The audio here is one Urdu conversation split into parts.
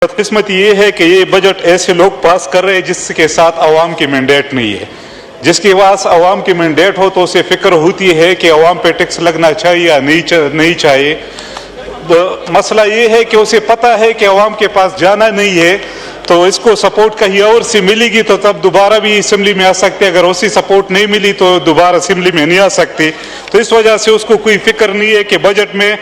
بدقسمتی یہ ہے کہ یہ بجٹ ایسے لوگ پاس کر رہے ہیں جس کے ساتھ عوام کی مینڈیٹ نہیں ہے. جس کے پاس عوام کی مینڈیٹ ہو تو اسے فکر ہوتی ہے کہ عوام پہ ٹیکس لگنا چاہیے یا نہیں چاہیے. مسئلہ یہ ہے کہ اسے پتہ ہے کہ عوام کے پاس جانا نہیں ہے تو اس کو سپورٹ کہیں اور سے ملے گی تو تب دوبارہ بھی اسمبلی میں آ سکتے. اگر اسی سپورٹ نہیں ملی تو دوبارہ اسمبلی میں نہیں آ سکتے. تو اس وجہ سے اس کو کوئی فکر نہیں ہے کہ بجٹ میں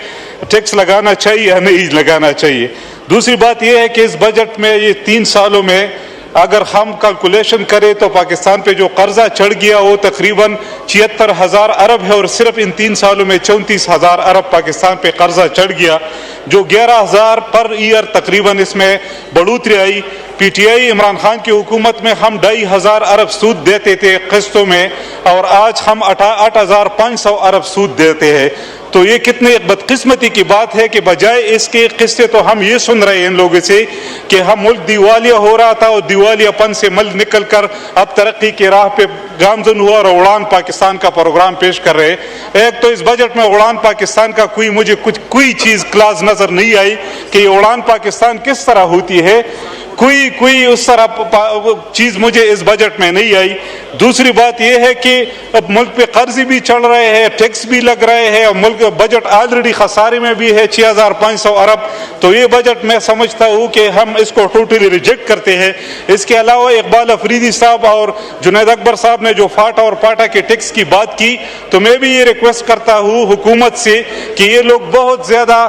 ٹیکس لگانا چاہیے یا نہیں لگانا چاہیے. دوسری بات یہ ہے کہ اس بجٹ میں یہ 3 سالوں میں اگر ہم کیلکولیشن کریں تو پاکستان پہ جو قرضہ چڑھ گیا وہ تقریباً 76,000 ارب ہے اور صرف ان 3 سالوں میں 34,000 ارب پاکستان پہ قرضہ چڑھ گیا جو 11,000 پر ایئر تقریباً اس میں بڑھوتری آئی. P T I Imran Khan کی حکومت میں ہم 2,500 ارب سود دیتے تھے قسطوں میں اور آج ہم 8,500 ارب سود دیتے ہیں. تو یہ کتنی بدقسمتی کی بات ہے کہ بجائے اس کے قصے تو ہم یہ سن رہے ہیں ان لوگوں سے کہ ہم ملک دیوالیہ ہو رہا تھا اور دیوالیہ پن سے ملک نکل کر اب ترقی کی راہ پہ گامزن ہوا اور اڑان پاکستان کا پروگرام پیش کر رہے. ایک تو اس بجٹ میں اڑان پاکستان کا مجھے کوئی چیز کلاس نظر نہیں آئی کہ یہ اڑان پاکستان کس طرح ہوتی ہے. کوئی اس طرح چیز مجھے اس بجٹ میں نہیں آئی. دوسری بات یہ ہے کہ اب ملک پہ قرض بھی چڑھ رہے ہیں, ٹیکس بھی لگ رہے ہیں اور ملک بجٹ آلریڈی خسارے میں بھی ہے 6,500 ارب. تو یہ بجٹ میں سمجھتا ہوں کہ ہم اس کو ٹوٹلی ریجیکٹ کرتے ہیں. اس کے علاوہ اقبال افریدی صاحب اور جنید اکبر صاحب نے جو فاٹا اور پاٹا کے ٹیکس کی بات کی تو میں بھی یہ ریکویسٹ کرتا ہوں حکومت سے کہ یہ لوگ بہت زیادہ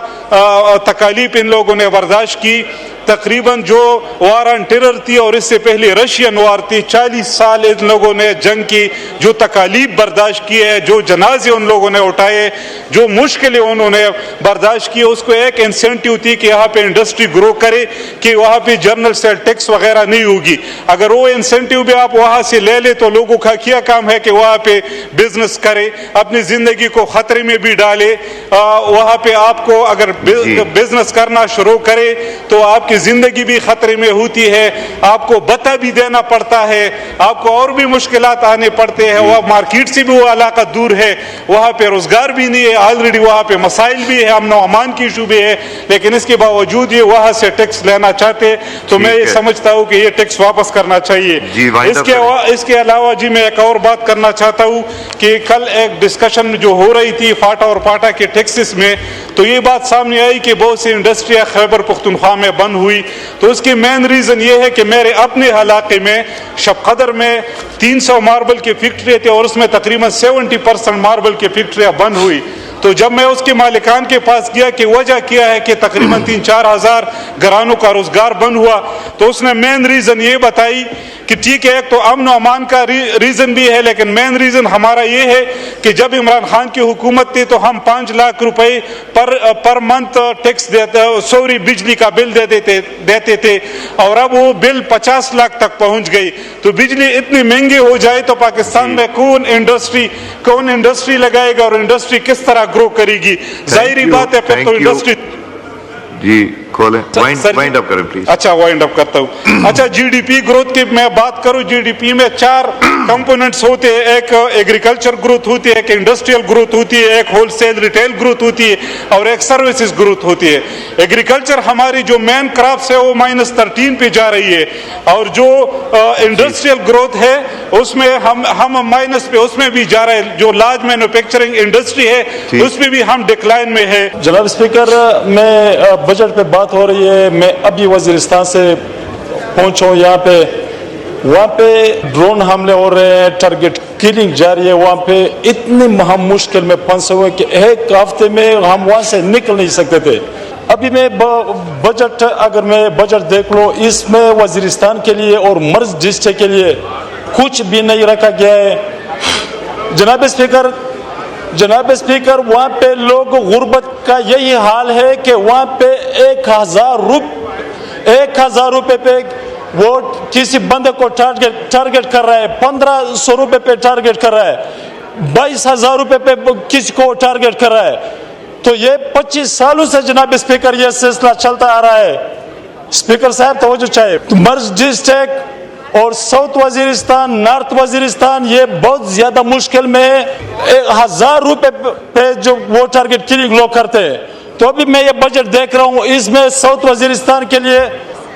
تکالیف ان لوگوں نے برداشت کی. تقریباً جو وار آن ٹیرر تھی اور اس سے پہلے رشین وار تھی, 40 سال ان لوگوں نے جنگ کی, جو تکالیف برداشت کی ہے, جو جنازے ان لوگوں نے اٹھائے, جو مشکلیں انہوں نے برداشت کی, اس کو ایک انسینٹیو تھی کہ یہاں پہ انڈسٹری گرو کرے کہ وہاں پہ جنرل سیل ٹیکس وغیرہ نہیں ہوگی. اگر وہ انسینٹیو بھی آپ وہاں سے لے لے تو لوگوں کا کیا کام ہے کہ وہاں پہ بزنس کرے, اپنی زندگی کو خطرے میں بھی ڈالے. وہاں پہ آپ کو اگر بزنس کرنا شروع کرے تو آپ کی زندگی بھی خطرے میں ہوتی ہے, آپ کو بتا بھی دینا پڑتا ہے, آپ کو اور بھی مشکلات آنے پڑتے ہیں. وہ مارکیٹ سے بھی وہ علاقہ دور ہے, وہاں پہ روزگار بھی نہیں ہے, آلریڈی وہاں پہ مسائل بھی ہے, امن و امان کی ایشو بھی ہے, لیکن اس کے باوجود یہ وہاں سے ٹیکس لینا چاہتے. تو میں یہ سمجھتا ہوں کہ یہ ٹیکس واپس کرنا چاہیے. اس کے علاوہ جی میں ایک اور بات کرنا چاہتا ہوں کہ کل ایک ڈسکشن جو ہو رہی تھی فاٹا اور پاٹا کے ٹیکسز میں تو یہ بات سامنے آئی کہ بہت سی انڈسٹریاں خیبر پختونخوا میں بند ہوئی. تو اس کی مین ریزن یہ ہے کہ میرے اپنے علاقے میں شب قدر میں 300 ماربل کی فیکٹری تھے اور اس میں تقریباً 70% ماربل کی فیکٹریاں بند ہوئی. تو جب میں اس کے مالکان کے پاس گیا کہ وجہ کیا ہے کہ تقریباً 3-4 ہزار گھرانوں کا روزگار بند ہوا تو اس نے مین ریزن یہ بتائی کہ ٹھیک ہے ایک تو امن و امان کا ریزن بھی ہے, لیکن مین ریزن ہمارا یہ ہے کہ جب عمران خان کی حکومت تھی تو ہم 5 لاکھ روپے پر منتھ ٹیکس دیتے, بجلی کا بل دیتے تھے اور اب وہ بل 50 لاکھ تک پہنچ گئی. تو بجلی اتنی مہنگی ہو جائے تو پاکستان میں کون انڈسٹری لگائے گا اور انڈسٹری کس طرح گرو کرے گی؟ ظاہری بات ہے پھر تو انڈسٹری. جی کھولیں, وائنڈ اپ کریں پلیز. اچھا وائنڈ اپ کرتا ہوں. اچھا جی ڈی پی گروتھ کی میں بات کروں, جی ڈی پی میں 4 کمپوننٹس ہوتے ہیں. ایک ایگریکلچر گروتھ ہوتی ہے, ایک انڈسٹریل گروتھ ہوتی ہے, ایک ہول سیل ریٹیل گروتھ ہوتی ہے اور ایک سروسز گروتھ ہوتی ہے. ایگریکلچر ہماری جو مین کرافٹس ہے وہ -13 پہ جا رہی ہے اور جو انڈسٹریل گروتھ ہے اس میں ہم مائنس پہ اس میں بھی جا رہے ہیں. جو لارج مینوفیکچرنگ انڈسٹری ہے اس میں بھی ہم ڈکلائن میں ہے. جناب اسپیکر, میں بجٹ پہ بات ہو رہی ہے, میں ابھی وزیرستان سے پہنچا ہوں یہاں پہ. وہاں پہ ڈرون حملے ہو رہے ہیں, ٹارگٹ کلنگ جاری ہے. وہاں پہ اتنے ہم مشکل میں پھنسے ہوئے کہ ایک ہفتے میں ہم وہاں سے نکل نہیں سکتے تھے. ابھی میں بجٹ اگر میں بجٹ دیکھ لوں اس میں وزیرستان کے لیے اور مرز ڈسٹرکٹ کے لیے کچھ بھی نہیں رکھا گیا ہے. جناب اسپیکر وہاں پہ لوگ غربت کا یہی حال ہے کہ وہاں پہ 1,000 روپے پہ وہ کسی بندے کو ٹارگٹ کر رہا ہے, 1,500 روپے پہ ٹارگٹ کر رہا ہے, 22,000 روپے پہ کسی کو ٹارگٹ کر رہا ہے. تو یہ 25 سالوں سے جناب اسپیکر یہ سلسلہ چلتا آ رہا ہے. اسپیکر صاحب توجہ چاہیے. مرز ڈسٹرکٹ اور ساؤتھ وزیرستان, نارتھ وزیرستان یہ بہت زیادہ مشکل میں 1,000 روپے پہ جو وہ ٹارگٹ کلنگ لوگ کرتے ہیں. تو ابھی میں یہ بجٹ دیکھ رہا ہوں اس میں ساؤتھ وزیرستان کے لیے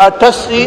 88